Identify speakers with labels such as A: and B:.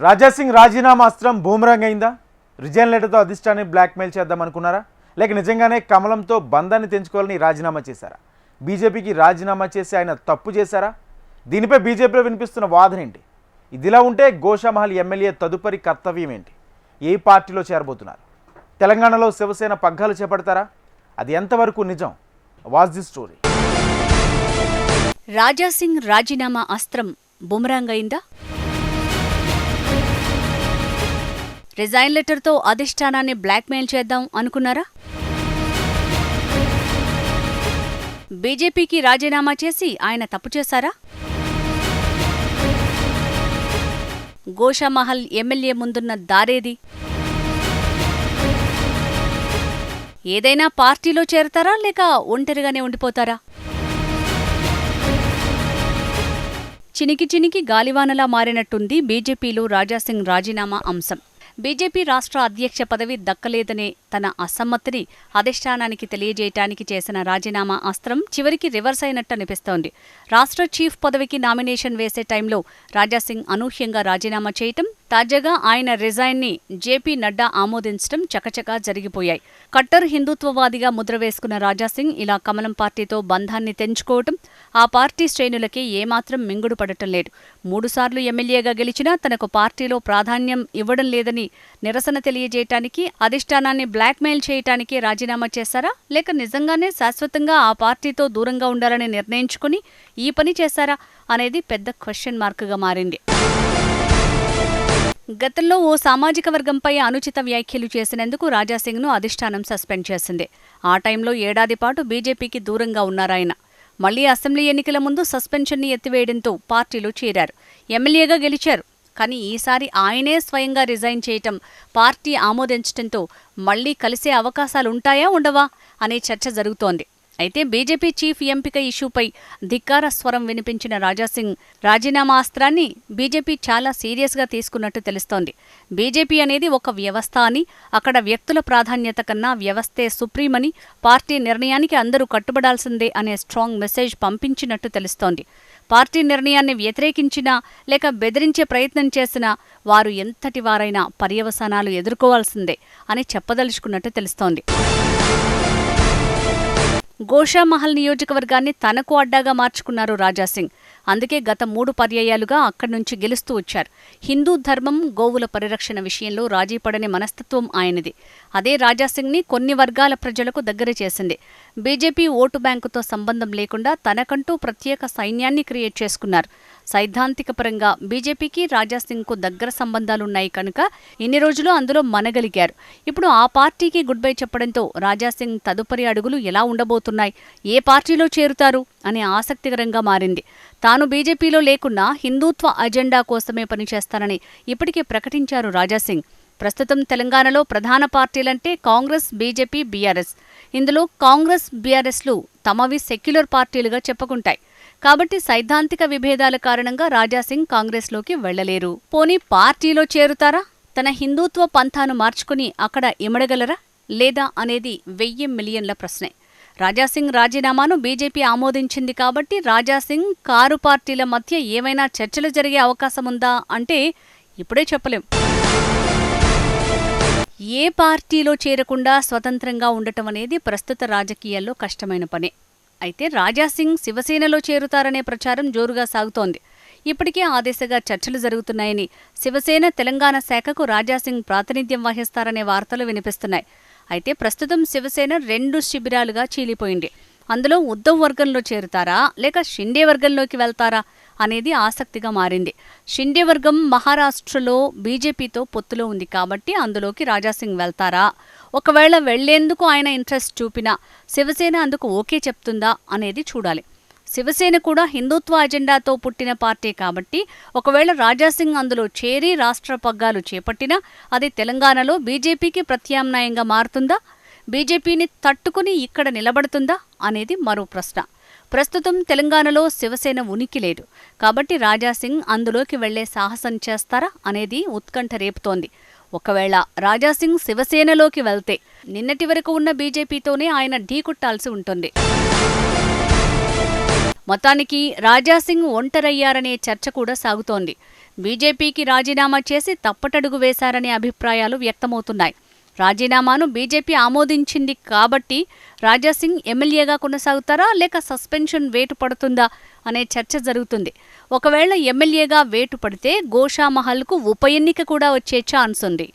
A: రాజాసింగ్ రాజీనామా అస్త్రం బూమరాంగ్ అయిందా? రిజైన్ లెటర్తో అధిష్టాన్ని బ్లాక్మెయిల్ చేద్దాం అనుకున్నారా? లేక నిజంగానే కమలంతో బంధాన్ని తెంచుకోవాలని రాజీనామా చేశారా? బీజేపీకి రాజీనామా చేసి ఆయన తప్పు చేశారా? దీనిపై బీజేపీలో వినిపిస్తున్న వాదన ఏంటి? ఇదిలా ఉంటే గోషామహల్ ఎమ్మెల్యే తదుపరి కర్తవ్యం ఏంటి? ఏ పార్టీలో చేరబోతున్నారు? తెలంగాణలో శివసేన పగ్గాలు చేపడతారా? అది ఎంతవరకు నిజం? Watch the story.
B: రాజాసింగ్ రాజీనామా అస్త్రం బూమరాంగ్ అయిందా? రిజైన్ లెటర్తో అధిష్టానాన్ని బ్లాక్మెయిల్ చేద్దాం అనుకున్నారా? బీజేపీకి రాజీనామా చేసి ఆయన తప్పు చేశారా? గోషామహల్ ఎమ్మెల్యే ముందున్న దారేది? ఏదైనా పార్టీలో చేరతారా లేక ఒంటరిగానే ఉండిపోతారా? చినికి చినికి గాలివానలా మారినట్టుంది బీజేపీలో రాజాసింగ్ రాజీనామా అంశం. బీజేపీ రాష్ట్ర అధ్యక్ష పదవి దక్కలేదనే తన అసమ్మతిని అధిష్టానానికి తెలియజేయటానికి చేసిన రాజీనామా అస్త్రం చివరికి రివర్స్ అయినట్టు అనిపిస్తోంది. రాష్ట్ర చీఫ్ పదవికి నామినేషన్ వేసే టైంలో రాజాసింగ్ అనూహ్యంగా రాజీనామా చేయటం, తాజాగా ఆయన రిజైన్ని జేపీ నడ్డా ఆమోదించడం చకచకా జరిగిపోయాయి. కట్టర్ హిందుత్వవాదిగా ముద్ర వేసుకున్న రాజాసింగ్ ఇలా కమలం పార్టీతో బంధాన్ని తెంచుకోవటం ఆ పార్టీ శ్రేణులకి ఏమాత్రం మింగుడు పడటం లేదు. 3 సార్లు ఎమ్మెల్యేగా గెలిచినా తనకు పార్టీలో ప్రాధాన్యం ఇవ్వడం లేదని నిరసన తెలియజేయటానికి, అధిష్టానాన్ని బ్లాక్మెయిల్ చేయటానికి రాజీనామా చేశారా? లేక నిజంగానే శాశ్వతంగా ఆ పార్టీతో దూరంగా ఉండాలని నిర్ణయించుకుని ఈ పని చేశారా అనేది పెద్ద క్వశ్చన్ మార్కుగా మారింది. గతంలో ఓ సామాజిక వర్గంపై అనుచిత వ్యాఖ్యలు చేసినందుకు రాజాసింగ్ను అధిష్టానం సస్పెండ్ చేసింది. ఆ టైంలో ఏడాది పాటు బీజేపీకి దూరంగా ఉన్నారాయన. మళ్లీ అసెంబ్లీ ఎన్నికల ముందు సస్పెన్షన్ని ఎత్తివేయడంతో పార్టీలో చేరారు. ఎమ్మెల్యేగా గెలిచారు. కానీ ఈసారి ఆయనే స్వయంగా రిజైన్ చేయటం, పార్టీ ఆమోదించటంతో మళ్లీ కలిసే అవకాశాలుంటాయా ఉండవా అనే చర్చ జరుగుతోంది. అయితే బీజేపీ చీఫ్ ఎంపిక ఇష్యూపై ధిక్కార స్వరం వినిపించిన రాజాసింగ్ రాజీనామా అస్త్రాన్ని బీజేపీ చాలా సీరియస్గా తీసుకున్నట్టు తెలుస్తోంది. బీజేపీ అనేది ఒక వ్యవస్థ అని, అక్కడ వ్యక్తుల ప్రాధాన్యత కన్నా వ్యవస్థే సుప్రీమని, పార్టీ నిర్ణయానికి అందరూ కట్టుబడాల్సిందే అనే స్ట్రాంగ్ మెసేజ్ పంపించినట్టు తెలుస్తోంది. పార్టీ నిర్ణయాన్ని వ్యతిరేకించినా లేక బెదిరించే ప్రయత్నం చేసినా వారు ఎంతటి వారైనా పర్యవసానాలు ఎదుర్కోవాల్సిందే అని చెప్పదలుచుకున్నట్టు తెలుస్తోంది. గోషామహల్ నియోజకవర్గాన్ని తనకు అడ్డాగా మార్చుకున్నారు రాజాసింగ్. అందుకే గత 3 పర్యాయాలుగా అక్కడి నుంచి గెలుస్తూ వచ్చారు. హిందూ ధర్మం, గోవుల పరిరక్షణ విషయంలో రాజీపడని మనస్తత్వం ఆయనది. అదే రాజాసింగ్ని కొన్ని వర్గాల ప్రజలకు దగ్గర చేసింది. బీజేపీ ఓటు బ్యాంకుతో సంబంధం లేకుండా తనకంటూ ప్రత్యేక సైన్యాన్ని క్రియేట్ చేసుకున్నారు. సైద్ధాంతిక పరంగా బీజేపీకి రాజాసింగ్కు దగ్గర సంబంధాలున్నాయి కనుక ఇన్ని రోజులు అందులో మనగలిగారు. ఇప్పుడు ఆ పార్టీకి గుడ్ బై చెప్పడంతో రాజాసింగ్ తదుపరి అడుగులు ఎలా ఉండబోతున్నాయి, ఏ పార్టీలో చేరుతారు అనే ఆసక్తికరంగా మారింది. తాను బీజేపీలో లేకున్నా హిందూత్వ అజెండా కోసమే పనిచేస్తానని ఇప్పటికే ప్రకటించారు రాజాసింగ్. ప్రస్తుతం తెలంగాణలో ప్రధాన పార్టీలంటే కాంగ్రెస్, బీజేపీ, బీఆర్ఎస్. ఇందులో కాంగ్రెస్, బీఆర్ఎస్లు తమవి సెక్యులర్ పార్టీలుగా చెప్పుకుంటాయి. కాబట్టి సైద్ధాంతిక విభేదాల కారణంగా రాజాసింగ్ కాంగ్రెస్లోకి వెళ్లలేరు. పోనీ పార్టీలో చేరుతారా? తన హిందూత్వ పంథాను మార్చుకుని అక్కడ ఇమడగలరా లేదా అనేది 1000 మిలియన్ల ప్రశ్నే. రాజాసింగ్ రాజీనామాను బీజేపీ ఆమోదించింది కాబట్టి రాజాసింగ్, కారు పార్టీల మధ్య ఏమైనా చర్చలు జరిగే అవకాశముందా అంటే ఇప్పుడే చెప్పలేం. ఏ పార్టీలో చేరకుండా స్వతంత్రంగా ఉండటం అనేది ప్రస్తుత రాజకీయాల్లో కష్టమైన పనే. అయితే రాజాసింగ్ శివసేనలో చేరుతారనే ప్రచారం జోరుగా సాగుతోంది. ఇప్పటికే ఆ దిశగా చర్చలు జరుగుతున్నాయని, శివసేన తెలంగాణ శాఖకు రాజాసింగ్ ప్రాతినిధ్యం వహిస్తారనే వార్తలు వినిపిస్తున్నాయి. అయితే ప్రస్తుతం శివసేన 2 శిబిరాలుగా చీలిపోయింది. అందులో ఉద్ధవ్ వర్గంలో చేరుతారా లేక షిండే వర్గంలోకి వెళ్తారా అనేది ఆసక్తిగా మారింది. షిండే వర్గం మహారాష్ట్రలో బీజేపీతో పొత్తులో ఉంది కాబట్టి అందులోకి రాజాసింగ్ వెళ్తారా? ఒకవేళ వెళ్లేందుకు ఆయన ఇంట్రెస్ట్ చూపినా శివసేన అందుకు ఓకే చెప్తుందా అనేది చూడాలి. శివసేన కూడా హిందుత్వ అజెండాతో పుట్టిన పార్టీ కాబట్టి ఒకవేళ రాజాసింగ్ అందులో చేరి రాష్ట్ర పగ్గాలు చేపట్టినా అది తెలంగాణలో బీజేపీకి ప్రత్యామ్నాయంగా మారుతుందా, బీజేపీని తట్టుకుని ఇక్కడ నిలబడుతుందా అనేది మరో ప్రశ్న. ప్రస్తుతం తెలంగాణలో శివసేన ఉనికి లేదు కాబట్టి రాజాసింగ్ అందులోకి వెళ్లే సాహసం చేస్తారా అనేది ఉత్కంఠ రేపుతోంది. ఒకవేళ రాజాసింగ్ శివసేనలోకి వెళ్తే నిన్నటి వరకు ఉన్న బీజేపీతోనే ఆయన ఢీకొట్టాల్సి ఉంటుంది. మొత్తానికి రాజాసింగ్ ఒంటరయ్యారనే చర్చ కూడా సాగుతోంది. బీజేపీకి రాజీనామా చేసి తప్పటడుగు వేశారనే అభిప్రాయాలు వ్యక్తమవుతున్నాయి. రాజీనామాను బీజేపీ ఆమోదించింది కాబట్టి రాజాసింగ్ ఎమ్మెల్యేగా కొనసాగుతారా లేక సస్పెన్షన్ వేటు పడుతుందా అనే చర్చ జరుగుతుంది. ఒకవేళ ఎమ్మెల్యేగా వేటు పడితే గోషామహల్కు ఉప ఎన్నిక కూడా వచ్చే ఛాన్స్ ఉంది.